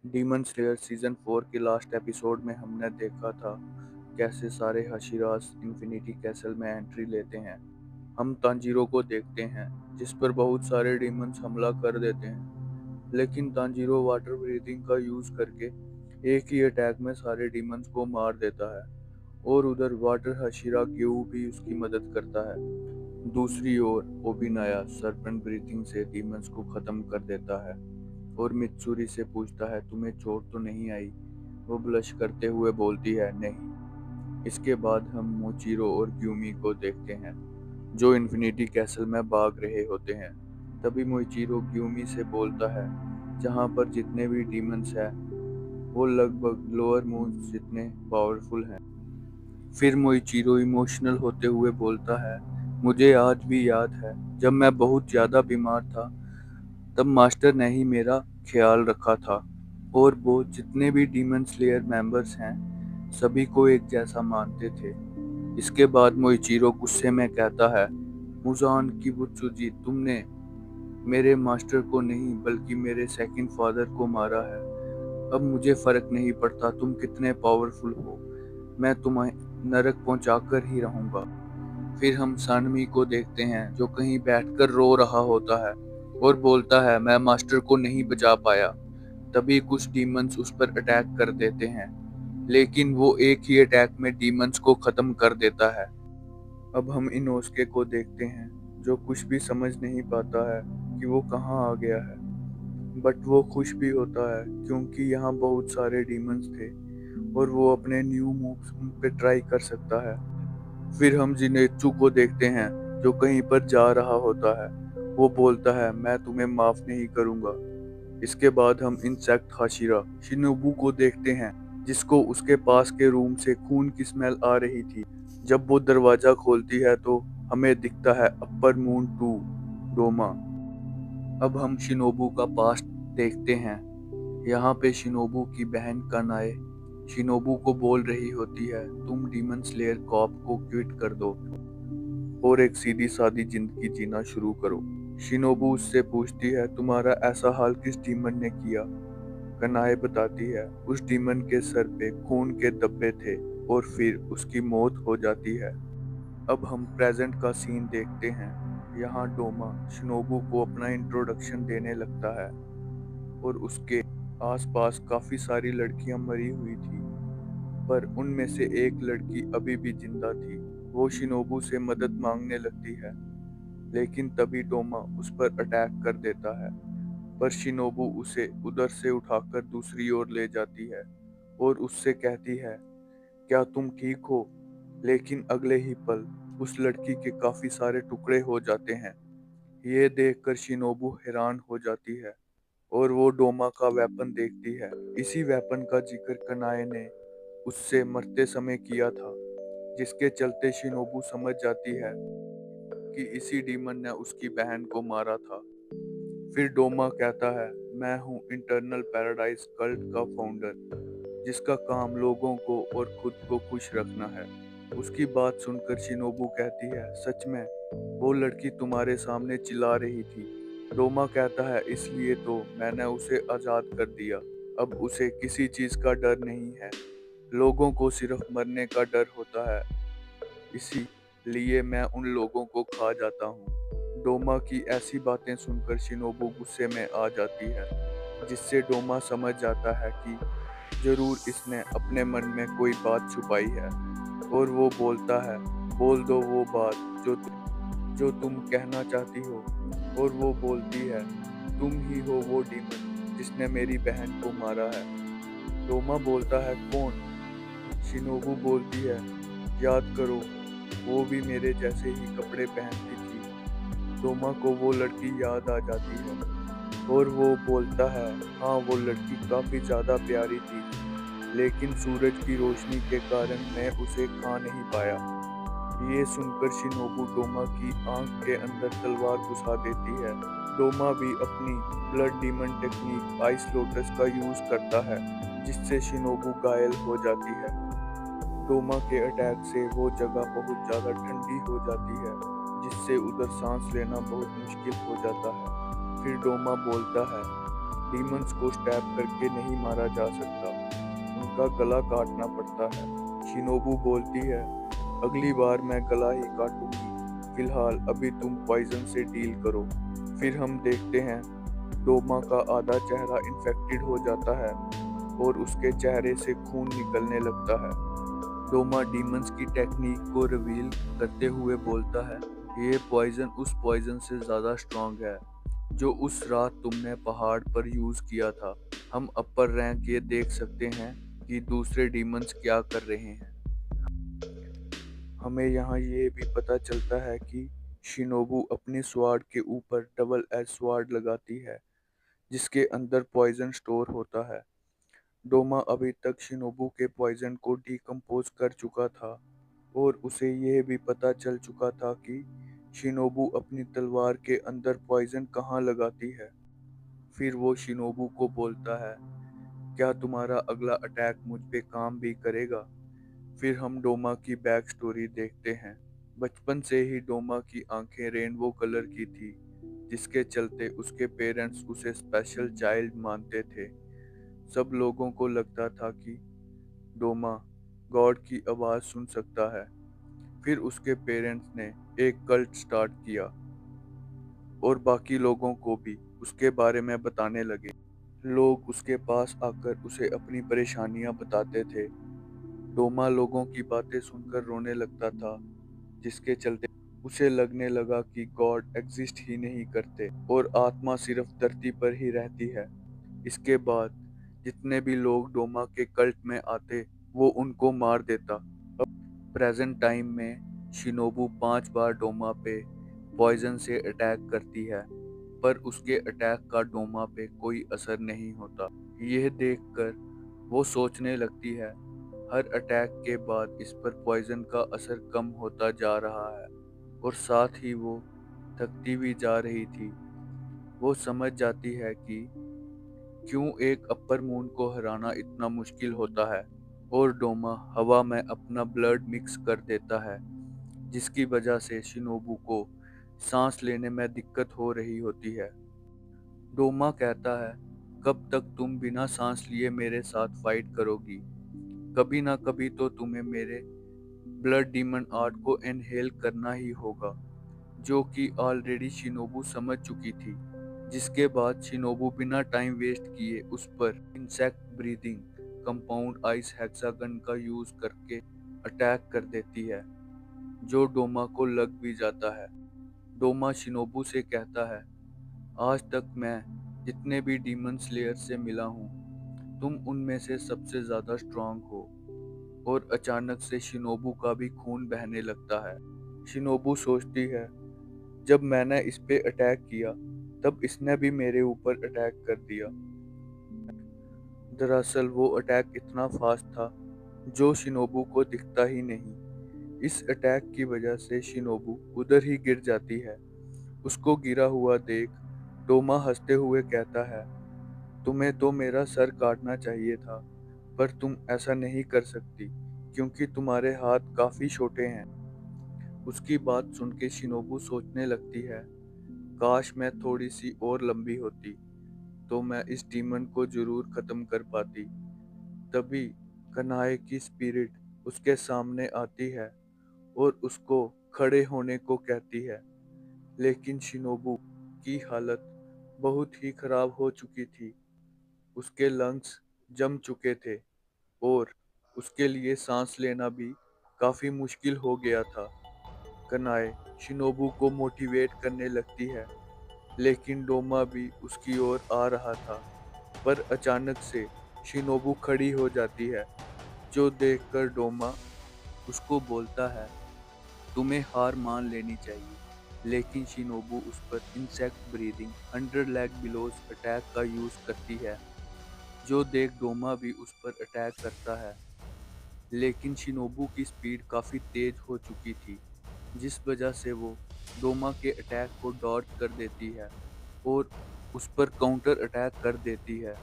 Demon slayer season 4 के last episode में हमने देखा था कैसे सारे हशीरास इन्फिनिटी कैसल में एंट्री लेते हैं। हम तांजीरो को देखते हैं जिस पर बहुत सारे डीमंस हमला कर देते हैं, लेकिन तांजीरो वाटर ब्रीथिंग का यूज करके एक ही अटैक में सारे डीमंस को मार देता है और उधर वाटर हशीरा ग्यू भी उसकी मदद करता है। दूसरी ओर ओबिनाया सर्पेंट ब्रीथिंग से डीमंस को खत्म कर देता है और मित्सुरी से पूछता है तुम्हें चोट तो नहीं आई। वो ब्लश करते हुए बोलती है नहीं। इसके बाद हम मोचिरो और ग्यूमी को देखते हैं जो इन्फिनिटी कैसल में भाग रहे होते हैं। तभी मोइचिरो ग्यूमी से बोलता है जहाँ पर जितने भी डीमंस हैं वो लगभग लोअर मून जितने पावरफुल हैं। फिर मोइचिरो इमोशनल होते हुए बोलता है मुझे आज भी याद है जब मैं बहुत ज़्यादा बीमार था, तब मास्टर ने ही मेरा ख्याल रखा था और वो जितने भी डीमन स्लेयर मेंबर्स हैं सभी को एक जैसा मानते थे। इसके बाद मोइचिरो गुस्से में कहता है मुजान किबुत्सुजी, तुमने मेरे मास्टर को नहीं बल्कि मेरे सेकंड फादर को मारा है। अब मुझे फर्क नहीं पड़ता तुम कितने पावरफुल हो, मैं तुम्हें नरक पहुंचाकर ही रहूंगा। फिर हम सानवी को देखते हैं जो कहीं बैठकर रो रहा होता है और बोलता है मैं मास्टर को नहीं बचा पाया। तभी कुछ डीमंस उस पर अटैक कर देते हैं, लेकिन वो एक ही अटैक में डीमंस को खत्म कर देता है। अब हम इनोस्के को देखते हैं जो कुछ भी समझ नहीं पाता है कि वो कहाँ आ गया है, बट वो खुश भी होता है क्योंकि यहाँ बहुत सारे डीमंस थे और वो अपने न्यू मूव्स उन पे ट्राई कर सकता है। फिर हम जिनेचू को देखते हैं जो कहीं पर जा रहा होता है। वो बोलता है मैं तुम्हें माफ नहीं करूंगा। इसके बाद हम इंसेक्ट हाशिरा शिनोबू को देखते हैं जिसको उसके पास के रूम से खून की स्मेल आ रही थी। जब वो दरवाजा खोलती है तो हमें दिखता है अपर मून 2 डोमा। अब हम शिनोबू का पास्ट देखते हैं। यहाँ पे शिनोबू की बहन कनाए शिनोबू को बोल रही होती है तुम डीमन स्लेयर कॉप को क्विट कर दो और एक सीधी सादी जिंदगी जीना शुरू करो। शिनोबू उससे पूछती है तुम्हारा ऐसा हाल किस डीमन ने किया। कनाए बताती है उस डीमन के सर पे खून के धब्बे थे और फिर उसकी मौत हो जाती है। अब हम प्रेजेंट का सीन देखते हैं। यहाँ डोमा शिनोबू को अपना इंट्रोडक्शन देने लगता है और उसके आसपास काफी सारी लड़कियां मरी हुई थी, पर उनमें से एक लड़की अभी भी जिंदा थी। वो शिनोबू से मदद मांगने लगती है, लेकिन तभी डोमा उस पर अटैक कर देता है। पर शिनोबू उसे उधर से उठाकर दूसरी ओर ले जाती है और उससे कहती है क्या तुम ठीक हो। लेकिन अगले ही पल उस लड़की के काफी सारे टुकड़े हो जाते हैं। ये देखकर शिनोबू हैरान हो जाती है और वो डोमा का वेपन देखती है। इसी वेपन का जिक्र कनाए ने उससे मरते समय किया था, जिसके चलते शिनोबू समझ जाती है कि इसी डीमन ने उसकी बहन को मारा था। फिर डोमा कहता है मैं हूँ इंटरनल पैराडाइज कल्ट का फाउंडर जिसका काम लोगों को और खुद को खुश रखना है। उसकी बात सुनकर शिनोबू कहती है सच में वो लड़की तुम्हारे सामने चिल्ला रही थी। डोमा कहता है इसलिए तो मैंने उसे आजाद कर दिया। अब उसे किसी चीज का डर नहीं है, लोगों को सिर्फ मरने का डर होता है। इसीलिए मैं उन लोगों को खा जाता हूँ। डोमा की ऐसी बातें सुनकर शिनोबू गुस्से में आ जाती है, जिससे डोमा समझ जाता है कि जरूर इसने अपने मन में कोई बात छुपाई है। और वो बोलता है बोल दो वो बात जो तुम कहना चाहती हो। और वो बोलती है तुम ही हो वो डीमन जिसने मेरी बहन को मारा है। डोमा बोलता है कौन। शिनोबू बोलती है याद करो वो भी मेरे जैसे ही कपड़े पहनती थी। डोमा को वो लड़की याद आ जाती है और वो बोलता है हाँ वो लड़की काफी ज्यादा प्यारी थी, लेकिन सूरज की रोशनी के कारण मैं उसे खा नहीं पाया। ये सुनकर शिनोबू डोमा की आंख के अंदर तलवार घुसा देती है। डोमा भी अपनी blood demon technique ice lotus का यूज करता है, जिससे शिनोबू घायल हो जाती है। डोमा के अटैक से वो जगह बहुत ज़्यादा ठंडी हो जाती है, जिससे उधर सांस लेना बहुत मुश्किल हो जाता है। फिर डोमा बोलता है डीमंस को स्टैब करके नहीं मारा जा सकता, उनका गला काटना पड़ता है। शिनोबू बोलती है, अगली बार मैं गला ही काटूंगी, फिलहाल अभी तुम पॉइजन से डील करो। फिर हम देखते हैं डोमा का आधा चेहरा इन्फेक्टेड हो जाता है और उसके चेहरे से खून निकलने लगता है। डोमा डीमंस की टेक्निक को रिवील करते हुए बोलता है, ये पॉइजन उस पॉइजन से ज़्यादा स्ट्रॉन्ग है जो उस रात तुमने पहाड़ पर यूज़ किया था। हम अपर रैंक ये देख सकते हैं कि दूसरे डीमंस क्या कर रहे हैं। हमें यहाँ ये भी पता चलता है कि शिनोबू अपने स्वॉर्ड के ऊपर डबल एज स्वॉर्ड लगाती है जिसके अंदर पॉइजन स्टोर होता है। डोमा अभी तक शिनोबू के पॉइजन को डिकम्पोज कर चुका था और उसे यह भी पता चल चुका था कि शिनोबू अपनी तलवार के अंदर पॉइजन कहाँ लगाती है। फिर वो शिनोबू को बोलता है, क्या तुम्हारा अगला अटैक मुझ पे काम भी करेगा? फिर हम डोमा की बैक स्टोरी देखते हैं। बचपन से ही डोमा की आंखें रेनबो कलर की थी, जिसके चलते उसके पेरेंट्स उसे स्पेशल चाइल्ड मानते थे। सब लोगों को लगता था कि डोमा गॉड की आवाज़ सुन सकता है। फिर उसके पेरेंट्स ने एक कल्ट स्टार्ट किया और बाकी लोगों को भी उसके बारे में बताने लगे। लोग उसके पास आकर उसे अपनी परेशानियां बताते थे। डोमा लोगों की बातें सुनकर रोने लगता था, जिसके चलते उसे लगने लगा कि गॉड एग्जिस्ट ही नहीं करते और आत्मा सिर्फ धरती पर ही रहती है। इसके बाद जितने भी लोग डोमा के कल्ट में आते वो उनको मार देता। अब प्रेजेंट टाइम में शिनोबू 5 बार डोमा पे पॉइजन से अटैक करती है, पर उसके अटैक का डोमा पे कोई असर नहीं होता। यह देखकर वो सोचने लगती है, हर अटैक के बाद इस पर पॉइजन का असर कम होता जा रहा है और साथ ही वो थकती भी जा रही थी। वो समझ जाती है कि क्यों एक अपर मून को हराना इतना मुश्किल होता है और डोमा हवा में अपना ब्लड मिक्स कर देता है, जिसकी वजह से शिनोबू को सांस लेने में दिक्कत हो रही होती है। डोमा कहता है, कब तक तुम बिना सांस लिए मेरे साथ फाइट करोगी? कभी ना कभी तो तुम्हें मेरे ब्लड डीमन आर्ट को इनहेल करना ही होगा, जो कि ऑलरेडी शिनोबू समझ चुकी थी। जिसके बाद शिनोबू बिना टाइम वेस्ट किए उस पर insect breathing compound eyes hexagon का यूज करके अटैक कर देती है, जो डोमा को लग भी जाता है। डोमा शिनोबू से कहता है, आज तक मैं जितने भी डीमन स्लेयर से मिला हूँ, तुम उनमें से सबसे ज़्यादा स्ट्रांग हो। और अचानक से शिनोबू का भी खून बहने लगता है। शिनोबू सोचती है, जब मैंने इस पे अटैक किया तब इसने भी मेरे ऊपर अटैक कर दिया। दरअसल वो अटैक इतना फास्ट था जो शिनोबू को दिखता ही नहीं। इस अटैक की वजह से शिनोबू उधर ही गिर जाती है। उसको गिरा हुआ देख डोमा हंसते हुए कहता है, तुम्हें तो मेरा सर काटना चाहिए था, पर तुम ऐसा नहीं कर सकती क्योंकि तुम्हारे हाथ काफी छोटे हैं। उसकी बात सुन के शिनोबू सोचने लगती है, काश मैं थोड़ी सी और लंबी होती तो मैं इस डीमन को जरूर खत्म कर पाती। तभी कनाए की स्पिरिट उसके सामने आती है और उसको खड़े होने को कहती है, लेकिन शिनोबू की हालत बहुत ही खराब हो चुकी थी। उसके लंग्स जम चुके थे और उसके लिए सांस लेना भी काफी मुश्किल हो गया था। कनाए शिनोबू को मोटिवेट करने लगती है, लेकिन डोमा भी उसकी ओर आ रहा था। पर अचानक से शिनोबू खड़ी हो जाती है, जो देखकर डोमा उसको बोलता है, तुम्हें हार मान लेनी चाहिए। लेकिन शिनोबू उस पर इंसेक्ट ब्रीदिंग 100 लैक बिलोज अटैक का यूज करती है, जो देख डोमा भी उस पर अटैक करता है। लेकिन शिनोबू की स्पीड काफ़ी तेज हो चुकी थी, जिस वजह से वो डोमा के अटैक को डॉज कर देती है और उस पर काउंटर अटैक कर देती है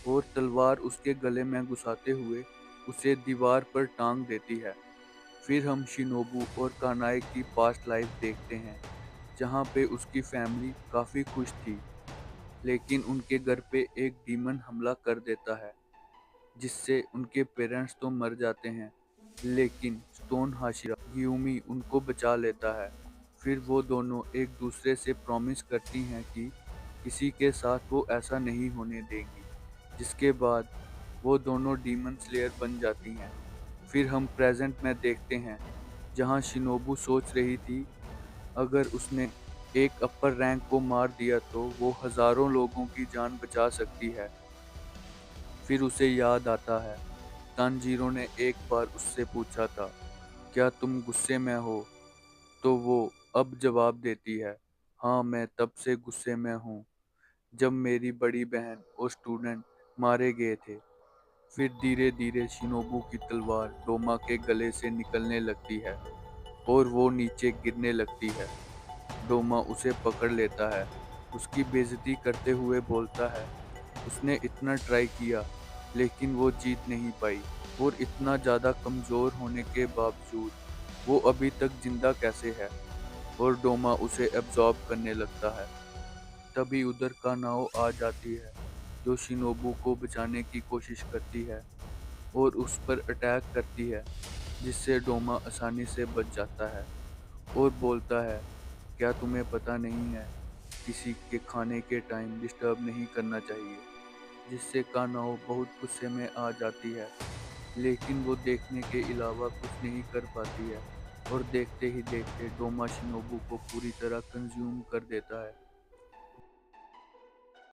और तलवार उसके गले में घुसाते हुए उसे दीवार पर टांग देती है। फिर हम शिनोबू और कानाई की पास्ट लाइफ देखते हैं, जहाँ पे उसकी फैमिली काफ़ी खुश थी। लेकिन उनके घर पे एक डीमन हमला कर देता है, जिससे उनके पेरेंट्स तो मर जाते हैं, लेकिन स्टोन हाशिरा गियुमी उनको बचा लेता है। फिर वो दोनों एक दूसरे से प्रॉमिस करती हैं कि किसी के साथ वो ऐसा नहीं होने देंगी, जिसके बाद वो दोनों डीमन स्लेयर बन जाती हैं। फिर हम प्रेजेंट में देखते हैं, जहाँ शिनोबू सोच रही थी अगर उसने एक अपर रैंक को मार दिया तो वो हजारों लोगों की जान बचा सकती है। फिर उसे याद आता है, तानजीरो ने एक बार उससे पूछा था, क्या तुम गुस्से में हो? तो वो अब जवाब देती है, हाँ मैं तब से गुस्से में हूँ जब मेरी बड़ी बहन और स्टूडेंट मारे गए थे। फिर धीरे धीरे शिनोबू की तलवार डोमा के गले से निकलने लगती है और वो नीचे गिरने लगती है। डोमा उसे पकड़ लेता है, उसकी बेइज्जती करते हुए बोलता है, उसने इतना ट्राई किया लेकिन वो जीत नहीं पाई, और इतना ज़्यादा कमज़ोर होने के बावजूद वो अभी तक जिंदा कैसे है। और डोमा उसे एब्जॉर्ब करने लगता है। तभी उधर कानाओ आ जाती है, जो शिनोबू को बचाने की कोशिश करती है और उस पर अटैक करती है, जिससे डोमा आसानी से बच जाता है और बोलता है, क्या तुम्हें पता नहीं है, किसी के खाने के टाइम डिस्टर्ब नहीं करना चाहिए। जिससे कानाओ बहुत गुस्से में आ जाती है, लेकिन वो देखने के अलावा कुछ नहीं कर पाती है और देखते ही देखते डोमा शिनोबू को पूरी तरह कंज्यूम कर देता है।